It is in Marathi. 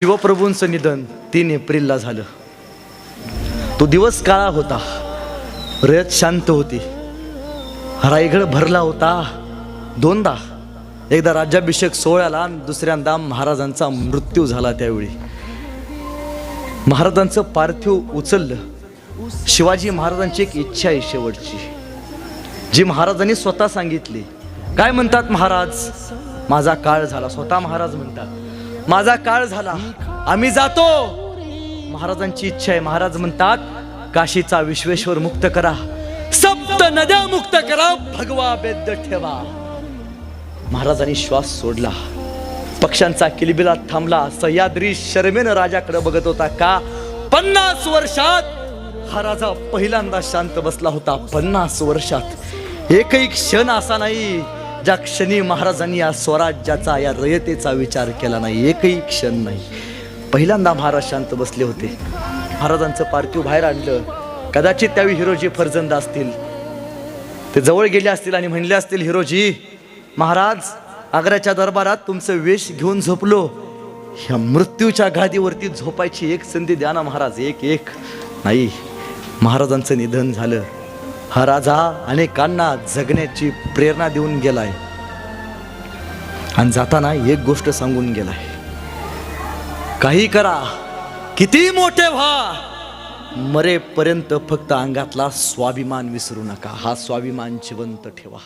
शिवप्रभूंचं निधन 3 एप्रिलला झालं. तो दिवस काळा होता, रयत शांत होती, रायगड भरला होता. दोनदा, एकदा राज्याभिषेक सोहळ्याला, दुसऱ्यांदा महाराजांचा मृत्यू झाला. त्यावेळी महाराजांचं पार्थिव उचललं. शिवाजी महाराजांची एक इच्छा आहे शेवटची, जी महाराजांनी स्वतः सांगितली. काय म्हणतात महाराज? माझा काळ झाला. स्वतः महाराज म्हणतात माझा काळ झाला, आम्ही जातो. महाराजांची इच्छा आहे. महाराज म्हणतात काशीचा विश्वेश्वर मुक्त करा, सप्त नद्या मुक्त करा, भगवा बेद ठेवा. महाराजांनी श्वास सोडला. पक्ष्यांचा किलबिलाट थांबला. सह्याद्री शर्मेनं राजाकडे बघत होता. का 50 वर्षात हा राजा पहिल्यांदा शांत बसला होता. 50 वर्षात एकही क्षण असा नाही ज्या क्षणी महाराजांनी या स्वराज्याचा, या रयतेचा विचार केला नाही. एकही क्षण नाही. पहिल्यांदा महाराज शांत बसले होते. महाराजांचं पार्थिव बाहेर आणलं. कदाचित त्यावेळी हिरोजी फर्जंद असतील, ते जवळ गेले असतील आणि म्हणले असतील, हिरोजी महाराज, आग्र्याच्या दरबारात तुमचं वेश घेऊन झोपलो, ह्या मृत्यूच्या गादीवरती झोपायची एक संधी द्या ना महाराज. एक नाही, महाराजांचं निधन झालं. हा राजा अनेकांना जगण्याची प्रेरणा देऊन गेलाय आणि जाताना एक गोष्ट सांगून गेलाय, काही करा, किती मोठे व्हा, मरेपर्यंत फक्त अंगातला स्वाभिमान विसरू नका. हा स्वाभिमान जिवंत ठेवा.